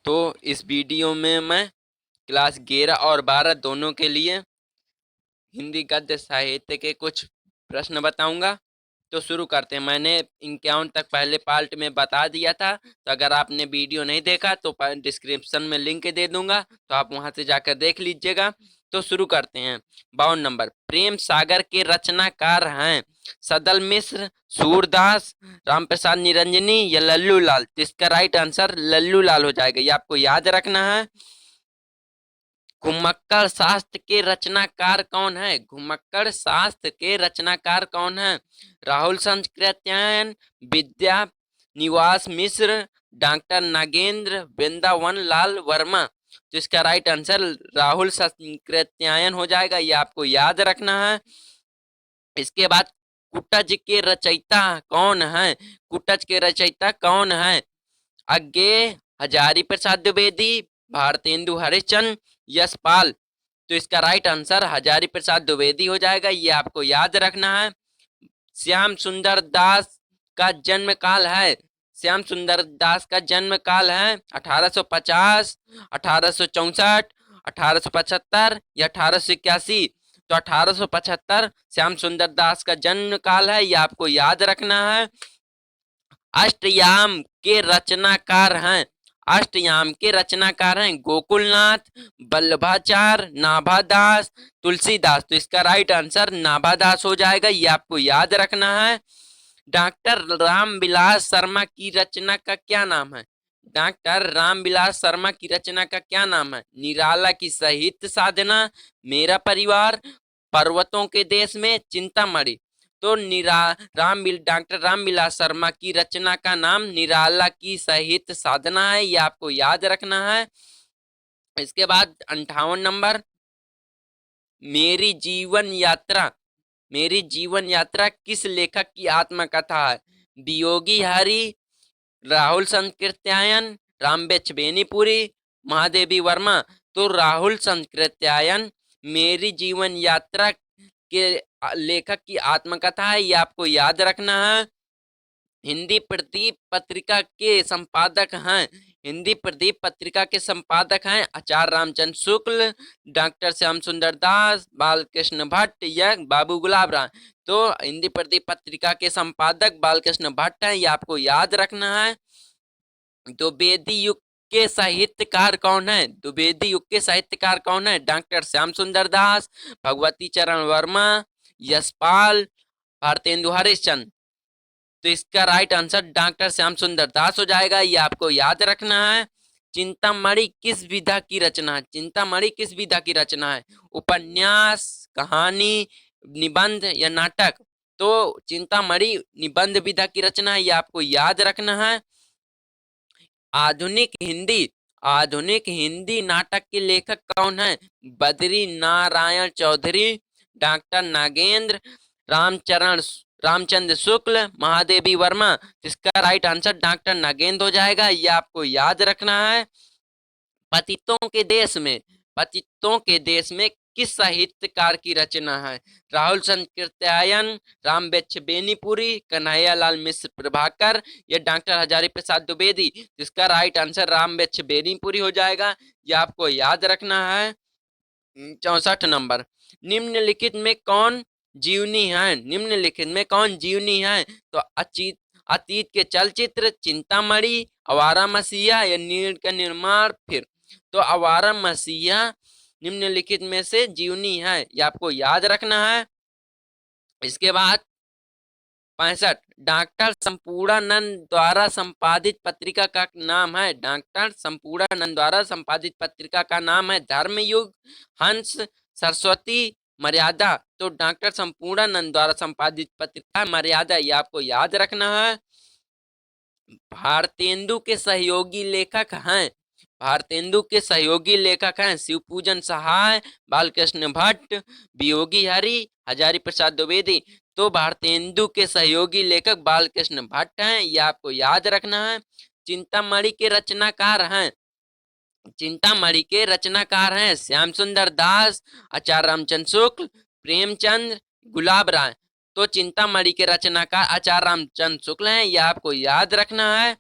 तो इस वीडियो में मैं क्लास 11 और 12 दोनों के लिए हिंदी गद्य साहित्य के कुछ प्रश्न बताऊंगा। तो शुरू करते हैं। मैंने 51 तक पहले पार्ट में बता दिया था, तो अगर आपने वीडियो नहीं देखा तो डिस्क्रिप्शन में लिंक दे दूंगा, तो आप वहां से जाकर देख लीजिएगा। तो शुरू करते हैं। 52 नंबर, प्रेम सागर के रचनाकार हैं सदल मिश्र, सूरदास, रामप्रसाद निरंजनी या लल्लू लाल। तो इसका राइट आंसर लल्लू लाल हो जाएगा, ये आपको याद रखना है। घुमक्कड़ शास्त्र के रचनाकार कौन है? घुमक्कड़ शास्त्र के रचनाकार कौन है? राहुल संकृत्यायन, विद्या निवास मिश्र, डॉक्टर नागेंद्र, वृंदावन लाल वर्मा। तो इसका राइट आंसर राहुल संकृत्यायन हो जाएगा, ये आपको याद रखना है। इसके बाद कुटज के रचयिता कौन है? कुटज के रचयिता कौन है? अज्ञेय, हजारी प्रसाद द्विवेदी, भारतेंदु हरिश्चंद्र, यशपाल। तो इसका राइट आंसर हजारी प्रसाद द्विवेदी हो जाएगा, ये आपको याद रखना है। श्याम सुंदर दास का जन्म काल है? श्याम सुंदर दास का जन्म काल है 1850, 1864, 1875 या 1881। तो 1875 श्याम सुंदर दास का जन्म काल है, ये आपको याद रखना है। अष्टयाम के रचनाकार हैं? अष्टयाम के रचनाकार हैं गोकुलनाथ, वल्लभाचार, नाभादास, तुलसीदास। तो इसका राइट आंसर नाभादास हो जाएगा, ये आपको याद रखना है। डॉक्टर रामविलास शर्मा की रचना का क्या नाम है? डॉक्टर रामविलास शर्मा की रचना का क्या नाम है? निराला की साहित्य साधना, मेरा परिवार, पर्वतों के देश में, चिंतामणि। तो डॉक्टर रामविलास शर्मा की रचना का नाम निराला की साहित्य साधना है, ये आपको याद रखना है। इसके बाद 58 नंबर, मेरी जीवन यात्रा, मेरी जीवन यात्रा किस लेखक की आत्मकथा है? वियोगी हरि, राहुल संकृत्यायन, रामबेच बेनीपुरी, महादेवी वर्मा। तो राहुल संकृत्यायन मेरी जीवन यात्रा के लेखक की आत्मकथा है, ये आपको याद रखना है। हिंदी प्रदीप पत्रिका के संपादक हैं? हिंदी प्रदीप पत्रिका के संपादक हैं आचार्य रामचंद्र शुक्ल, डॉक्टर श्याम सुंदर दास, बालकृष्ण भट्ट या बाबू गुलाब राय। तो हिंदी प्रदीप पत्रिका के संपादक बालकृष्ण भट्ट हैं, ये आपको याद रखना है। द्विवेदी युग के साहित्यकार कौन है? द्विवेदी युग के साहित्यकार कौन है? डॉक्टर श्याम सुंदर दास, भगवती चरण वर्मा, यशपाल, भारतेंदु हरिश्चंद्र। तो इसका राइट आंसर डॉक्टर श्याम सुंदर दास हो जाएगा, ये आपको याद रखना है। चिंतामणि किस विधा की रचना है? चिंतामणि किस विधा की रचना है? उपन्यास, कहानी, निबंध या नाटक। तो चिंतामणि निबंध विधा की रचना है, ये आपको याद रखना है। आधुनिक हिंदी, आधुनिक हिंदी नाटक के लेखक कौन है? बद्री नारायण चौधरी, डॉक्टर नागेंद्र, रामचरण रामचंद्र शुक्ल, महादेवी वर्मा। इसका राइट आंसर डॉक्टर नागेंद्र हो जाएगा, ये आपको याद रखना है। पतितों के देश में, पतितों के देश में किस साहित्यकार की रचना है? राहुल संकृत्यायन, रामबेच बेनीपुरी, कन्हैयालाल मिश्र प्रभाकर या डॉक्टर हजारी प्रसाद द्विवेदी। जिसका राइट आंसर रामबेच बेनीपुरी हो जाएगा, यह आपको याद रखना है। 64 नंबर, निम्नलिखित में कौन जीवनी है? निम्नलिखित में कौन जीवनी है? तो अतीत के चलचित्र, चिंतामणि, आवारा मसीहा या नीड़ का निर्माण फिर। तो आवारा मसीहा निम्नलिखित में से जीवनी है, ये आपको याद रखना है। इसके बाद 65, डॉक्टर संपूर्णानंद द्वारा संपादित पत्रिका का नाम है? डॉक्टर संपूर्णानंद द्वारा संपादित पत्रिका का नाम है धर्मयुग, हंस, सरस्वती, मर्यादा। तो डॉक्टर संपूर्णानंद द्वारा संपादित पत्रिका मर्यादा, ये आपको याद रखना है। भारतेंदु के सहयोगी लेखक हैं? भारतेंदु के सहयोगी लेखक हैं शिवपूजन सहाय, बालकृष्ण भट्ट, वियोगी हरि, हजारी प्रसाद द्विवेदी। तो भारतेंदु के सहयोगी लेखक बालकृष्ण भट्ट हैं, ये आपको याद रखना है। चिंतामणि के रचनाकार हैं? चिंतामणि के रचनाकार हैं श्याम सुंदर दास, आचार्य रामचंद्र शुक्ल, प्रेमचंद, गुलाब राय। तो चिंतामणि के रचनाकार आचार्य रामचंद्र शुक्ल हैं, यह आपको याद रखना है।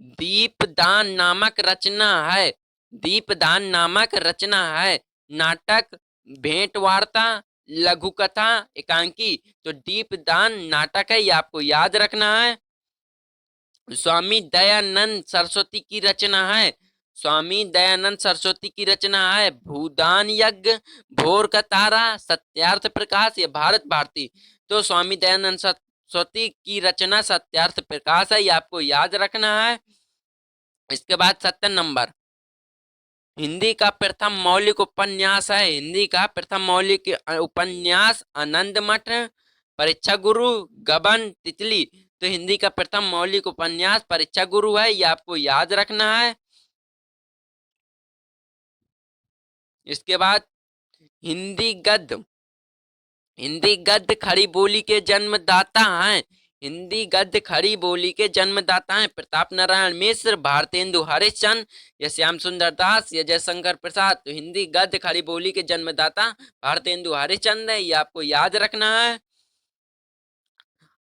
दीपदान नामक रचना है, दीपदान नामक रचना है। नाटक, भेंट वार्ता, लघु कथा, एकांकी। तो दीपदान नाटक है, ये आपको याद रखना है। स्वामी दयानंद सरस्वती की रचना है, स्वामी दयानंद सरस्वती की रचना है भूदान यज्ञ, भोर का तारा, सत्यार्थ प्रकाश, या भारत भारती। तो स्वामी दयानंद सरस्वती की रचना सत्यार्थ प्रकाश है, ये आपको याद रखना है। इसके बाद 70 नंबर, हिंदी का प्रथम मौलिक उपन्यास है, हिंदी का प्रथम मौलिक उपन्यास आनंद मठ, परीक्षा गुरु, गबन, तितली। तो हिंदी का प्रथम मौलिक उपन्यास परीक्षा गुरु है, ये आपको याद रखना है। इसके बाद हिंदी गद्य, हिंदी गद्य खड़ी बोली के जन्मदाता हैं, हिंदी गद्य खड़ी बोली के जन्मदाता हैं प्रताप नारायण मिश्र, भारतेंदु हरिश्चंद्र, या श्याम सुंदर दास, या जयशंकर प्रसाद। तो हिंदी गद्य खड़ी बोली के जन्मदाता भारतेंदु हरिश्चंद्र है, ये आपको याद रखना है।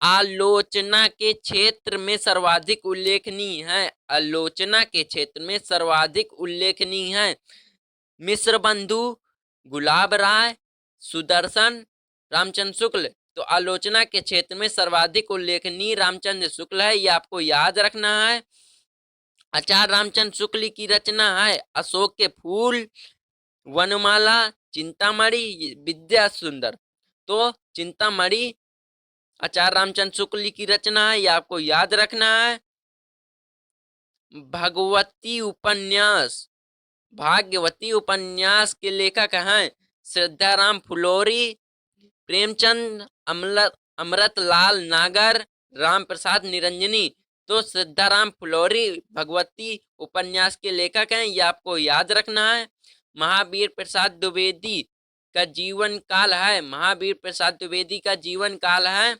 आलोचना के क्षेत्र में सर्वाधिक उल्लेखनीय है, आलोचना के क्षेत्र में सर्वाधिक उल्लेखनीय है मिश्र बंधु, गुलाब राय, सुदर्शन, रामचंद्र शुक्ल। तो आलोचना के क्षेत्र में सर्वाधिक उल्लेखनीय रामचंद्र शुक्ल है, ये आपको याद रखना है। आचार्य रामचंद्र शुक्ल की रचना है अशोक के फूल, वनमाला, चिंतामणि, विद्या सुंदर। तो चिंतामणि आचार्य रामचंद्र शुक्ल की रचना है, ये आपको याद रखना है। भगवती उपन्यास, भाग्यवती उपन्यास के लेखक हैं श्रद्धाराम फुलोरी, प्रेमचंद, अमृतलाल नागर, राम प्रसाद निरंजनी। तो श्रद्धाराम फुलोरी भगवती उपन्यास के लेखक हैं, ये आपको याद रखना है। महावीर प्रसाद द्विवेदी का जीवन काल है, महावीर प्रसाद द्विवेदी का जीवन काल है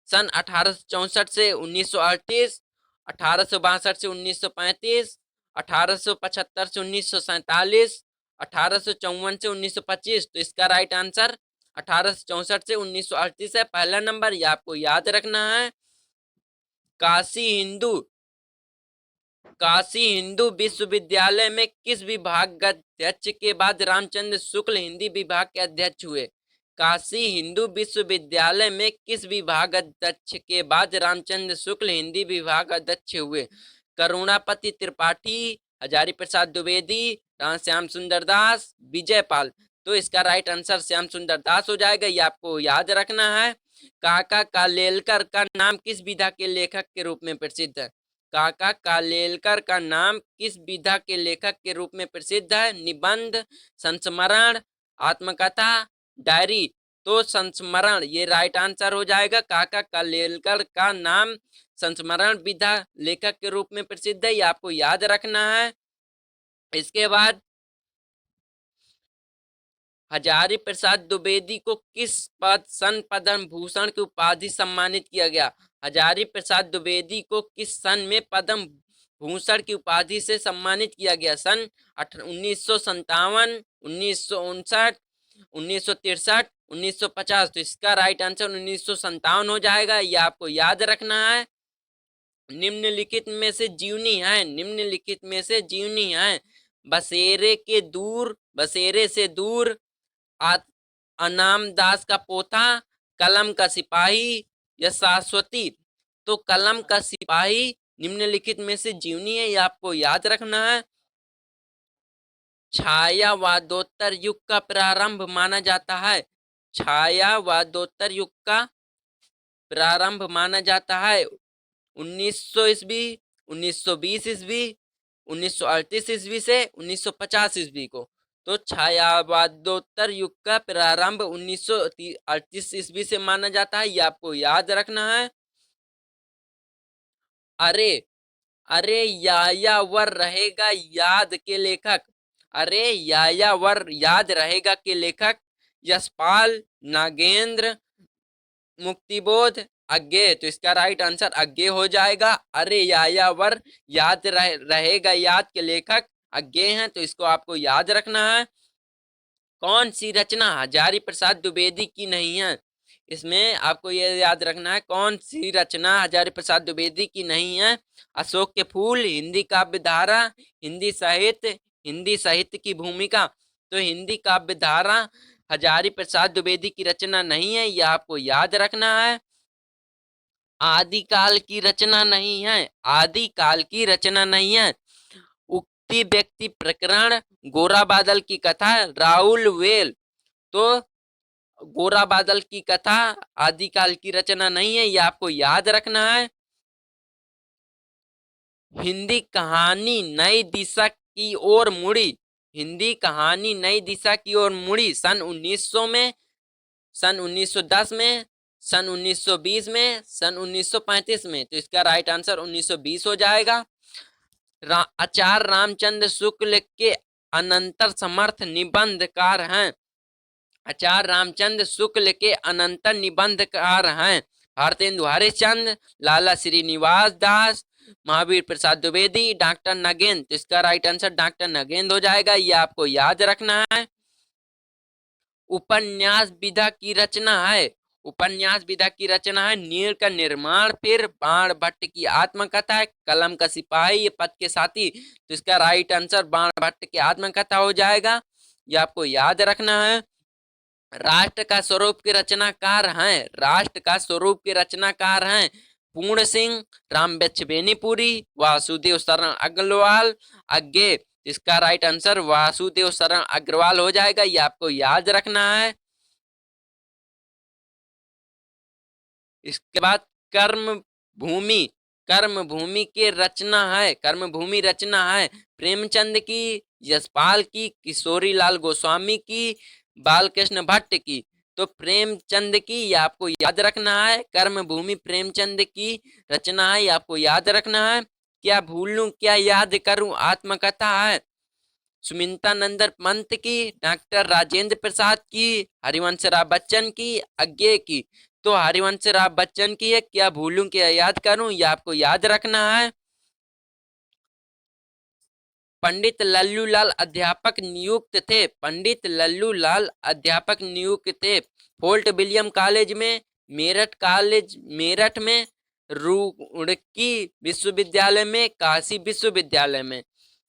सन 1864 से 1938, 1862 से 1935, 1875 से 1947, 1854 से 1925। तो इसका राइट आंसर 1864 से 1938 है, पहला नंबर, ये आपको याद रखना है। काशी हिंदू, काशी हिंदू विश्वविद्यालय में किस विभाग के अध्यक्ष के बाद रामचंद्र शुक्ल हिंदी विभाग के अध्यक्ष हुए? काशी हिंदू विश्वविद्यालय में किस विभाग अध्यक्ष के बाद रामचंद्र शुक्ल हिंदी विभाग अध्यक्ष हुए? करुणापति त्रिपाठी, हजारी प्रसाद द्विवेदी, श्याम सुंदर दास, विजय पाल। तो इसका राइट आंसर श्याम सुंदर दास हो जाएगा, ये आपको याद रखना है। काका कालेलकर का नाम किस विधा के लेखक के रूप में प्रसिद्ध है? काका कालेलकर का नाम किस विधा के लेखक के रूप में प्रसिद्ध है? निबंध, संस्मरण, आत्मकथा, डायरी। तो संस्मरण ये राइट आंसर हो जाएगा। काका कालेलकर का नाम संस्मरण विधा लेखक के रूप में प्रसिद्ध है, ये आपको याद रखना है। इसके बाद हजारी प्रसाद द्विवेदी को किस पद सन पद्म भूषण की उपाधि सम्मानित किया गया? हजारी प्रसाद द्विवेदी को किस सन में पद्म भूषण की उपाधि से सम्मानित किया गया? सन 1957, 1959, 1963, 1950। तो इसका राइट आंसर 1957 हो जाएगा, ये आपको याद रखना है। निम्नलिखित में से जीवनी है, निम्नलिखित में से जीवनी है बसेरे के दूर, बसेरे से दूर, अनाम दास का पोथा, कलम का सिपाही, या शाश्वती। तो कलम का सिपाही निम्नलिखित में से जीवनी है, ये आपको याद रखना है। छायावादोत्तर युग का प्रारंभ माना जाता है, छायावादोत्तर युग का प्रारंभ माना जाता है 1900 ईस्वी, 1920 ईस्वी, 1938 ईस्वी से 1950 ईस्वी को। तो छायावादोत्तर युग का प्रारंभ 1938 ईस्वी से माना जाता है, ये आपको याद रखना है। अरे अरे यायावर रहेगा याद के लेखक, अरे यायावर याद रहेगा के लेखक यशपाल, नागेंद्र, मुक्तिबोध, अज्ञे। तो इसका राइट आंसर अज्ञे हो जाएगा। अरे यायावर याद रहेगा याद के लेखक अज्ञे हैं, तो इसको आपको याद रखना है। कौन सी रचना हजारी प्रसाद द्विवेदी की नहीं है? इसमें आपको ये याद रखना है कौन सी रचना हजारी प्रसाद द्विवेदी की नहीं है। अशोक के फूल, हिंदी काव्य धारा, हिंदी साहित्य की भूमिका। तो हिंदी काव्य धारा हजारी प्रसाद द्विवेदी की रचना नहीं है, यह आपको याद रखना है। आदिकाल की रचना नहीं है, आदिकाल की रचना नहीं है। उक्ति व्यक्ति प्रकरण, गोरा बादल की कथा, राहुल वेल। तो गोरा बादल की कथा आदिकाल की रचना नहीं है, यह आपको याद रखना है। हिंदी कहानी नई दिशा की ओर मुड़ी, हिंदी कहानी नई दिशा की ओर मुड़ी सन 1900 में, सन 1910 में, सन 1920 में, सन 1935 में। तो इसका राइट आंसर 1920 हो जाएगा। आचार्य रामचंद्र शुक्ल के अनंतर समर्थ निबंधकार हैं, आचार्य रामचंद्र शुक्ल के अनंतर निबंधकार हैं भारतेंदु हरिश्चंद्र, लाला श्रीनिवास दास, महावीर प्रसाद द्विवेदी, डॉक्टर नगेंद्र। तो इसका राइट आंसर डॉक्टर नगेंद्र हो जाएगा, यह आपको याद रखना है। उपन्यास विधा की रचना है, उपन्यास विधा की रचना है नीर का निर्माण, फिर बाण भट्ट की आत्मकथा है, कलम का सिपाही, ये पद के साथी। तो इसका राइट आंसर बाण भट्ट की आत्मकथा हो जाएगा, ये आपको याद रखना है। राष्ट्र का स्वरूप के रचनाकार हैं, राष्ट्र का स्वरूप के रचनाकार हैं पूर्ण सिंह, राम बेनीपुरी, वासुदेव शरण अग्रवाल, अज्ञे। इसका राइट आंसर वासुदेव शरण अग्रवाल हो जाएगा, ये आपको याद रखना है। इसके बाद कर्म भूमि, कर्म भूमि के रचना है, कर्म भूमि रचना है प्रेमचंद की, यशपाल की, किशोरी लाल गोस्वामी की, बालकृष्ण भट्ट की। तो प्रेमचंद की, ये आपको याद रखना है। कर्म भूमि प्रेमचंद की रचना है, ये आपको याद रखना है। क्या भूलूं क्या याद करूं आत्मकथा है सुमित्रा नंदन पंत की, डॉक्टर राजेंद्र प्रसाद की, हरिवंश राय बच्चन की, अज्ञे की। तो हरिवंश राय बच्चन की है क्या भूलूं क्या याद करूं, ये आपको याद रखना है। पंडित लल्लूलाल अध्यापक नियुक्त थे, पंडित लल्लूलाल अध्यापक नियुक्त थे फोर्ट विलियम कॉलेज में, मेरठ में, रुड़की विश्वविद्यालय में, काशी विश्वविद्यालय में।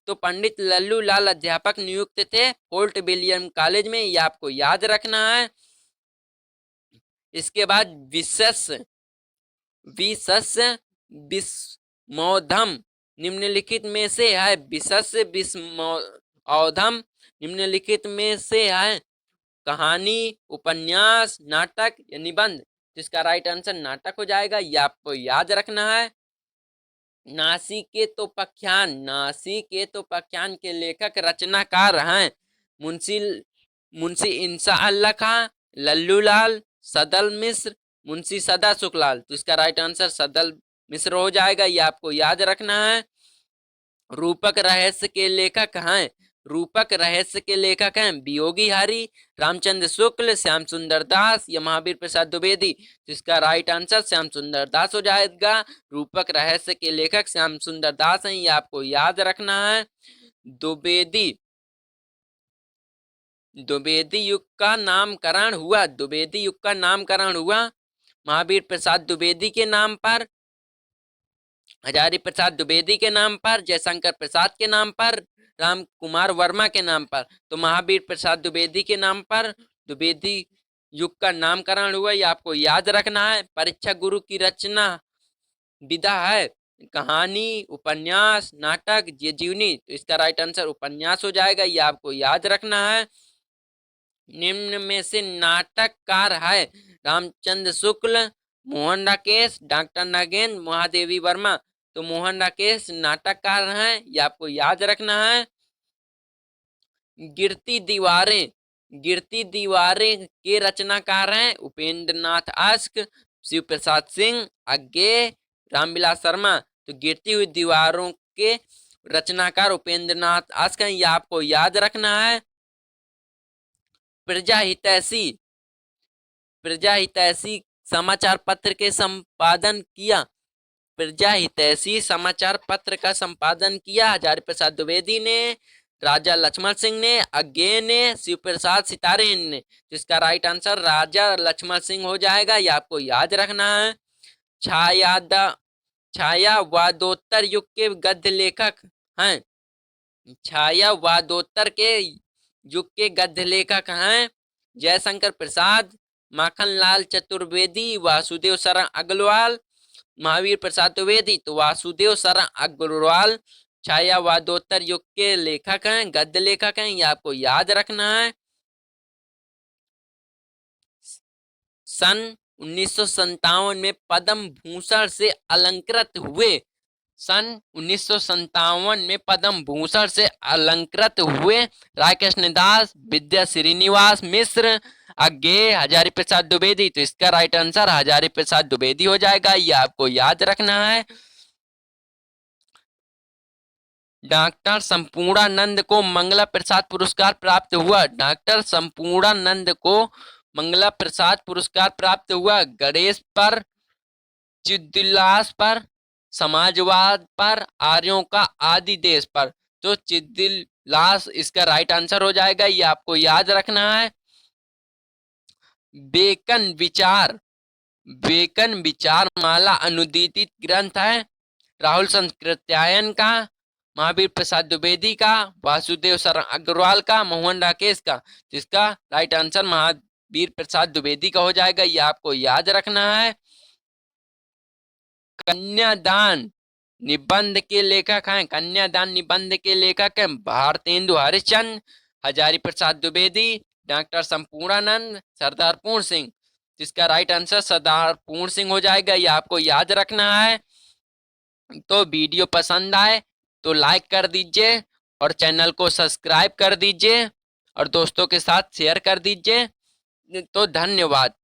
तो पंडित लल्लूलाल अध्यापक नियुक्त थे फोर्ट विलियम कॉलेज में, ये आपको याद रखना है। इसके बाद विशस्यौधम निम्नलिखित में से है, विशस्यौधम निम्नलिखित में से है कहानी, उपन्यास, नाटक या निबंध। तो इसका राइट आंसर नाटक हो जाएगा, ये आपको याद रखना है। नासिकेतोपाख्यान के लेखक रचनाकार हैं मुंशी इंसा अल्लाह खां, लल्लूलाल, सदल मिश्र, मुंशी सदा सुखलाल। तो इसका राइट आंसर सदल मिश्र हो जाएगा, ये आपको याद रखना है। रूपक रहस्य के लेखक हैं, रूपक रहस्य के लेखक हैं वियोगी हरि, रामचंद्र शुक्ल, श्याम सुंदर दास या महावीर प्रसाद द्विवेदी। तो इसका राइट आंसर श्याम सुंदर दास हो जाएगा। रूपक रहस्य के लेखक श्याम सुंदर दास हैं, ये आपको याद रखना है। द्विवेदी युग का नामकरण हुआ, द्विवेदी युग का नामकरण हुआ महावीर प्रसाद द्विवेदी के नाम पर, हजारी प्रसाद द्विवेदी के नाम पर, जयशंकर प्रसाद के नाम पर, राम कुमार वर्मा के नाम पर। तो महावीर प्रसाद द्विवेदी के नाम पर द्विवेदी युग का नामकरण हुआ, ये आपको याद रखना है। परीक्षा गुरु की रचना विधा है कहानी, उपन्यास, नाटक या जीवनी। तो इसका राइट आंसर उपन्यास हो जाएगा, ये आपको याद रखना है। निम्न में से नाटककार है रामचंद्र शुक्ल, मोहन राकेश, डॉक्टर नगेंद्र, महादेवी वर्मा। तो मोहन राकेश नाटककार हैं, ये आपको याद रखना है। गिरती दीवारें के रचनाकार हैं उपेंद्र नाथ आस्क, शिव प्रसाद सिंह, अज्ञे, रामविलास शर्मा। तो गिरती हुई दीवारों के रचनाकार उपेंद्र नाथ आस्क हैं, ये आपको याद रखना है। प्रजा हितैषी समाचार पत्र के संपादन किया, प्रजा हितैषी समाचार पत्र का संपादन किया हजारी प्रसाद द्विवेदी ने, राजा लक्ष्मण सिंह ने, अज्ञे ने, शिव प्रसाद सितारे ने। तो इसका राइट आंसर राजा लक्ष्मण सिंह हो जाएगा, ये आपको याद रखना है। छायावादोत्तर युग के गद्य लेखक हैं। छायावादोत्तर के युग के गद्य लेखक हैं जयशंकर प्रसाद, माखनलाल चतुर्वेदी, वासुदेव शरण अग्रवाल, महावीर प्रसाद द्विवेदी। तो वासुदेव शरण अग्रवाल छायावादोत्तर युग के लेखक हैं, गद्य लेखक हैं, ये आपको याद रखना है। सन 1957 में पद्म भूषण से अलंकृत हुए। सन 1957 में पद्म भूषण से अलंकृत हुए राधाकृष्ण दास, विद्या श्रीनिवास मिश्र, अज्ञेय, हजारी प्रसाद द्विवेदी। तो इसका राइट आंसर हजारी प्रसाद द्विवेदी हो जाएगा, ये आपको याद रखना है। डॉक्टर संपूर्णानंद को मंगला प्रसाद पुरस्कार प्राप्त हुआ। डॉक्टर संपूर्णानंद को मंगला प्रसाद पुरस्कार प्राप्त हुआ। गणेश पर, चिद्दिलास पर, समाजवाद पर, आर्यों का आदि देश पर। तो चिद्दिलास इसका राइट आंसर हो जाएगा, ये आपको याद रखना है। बेकन विचार माला अनुदित ग्रंथ है राहुल संस्कृत्यायन का, महावीर प्रसाद द्विवेदी का, वासुदेव शरण अग्रवाल का, मोहन राकेश का। जिसका राइट आंसर महावीर प्रसाद द्विवेदी का हो जाएगा, ये आपको याद रखना है। कन्यादान निबंध के लेखक हैं। कन्यादान निबंध के लेखक हैं भारतेंदु हरिश्चंद्र, हजारी प्रसाद द्विवेदी, डॉक्टर संपूर्णानंद, सरदार पूर्ण सिंह। जिसका राइट आंसर सरदार पूर्ण सिंह हो जाएगा, ये आपको याद रखना है। तो वीडियो पसंद आए तो लाइक कर दीजिए और चैनल को सब्सक्राइब कर दीजिए और दोस्तों के साथ शेयर कर दीजिए। तो धन्यवाद।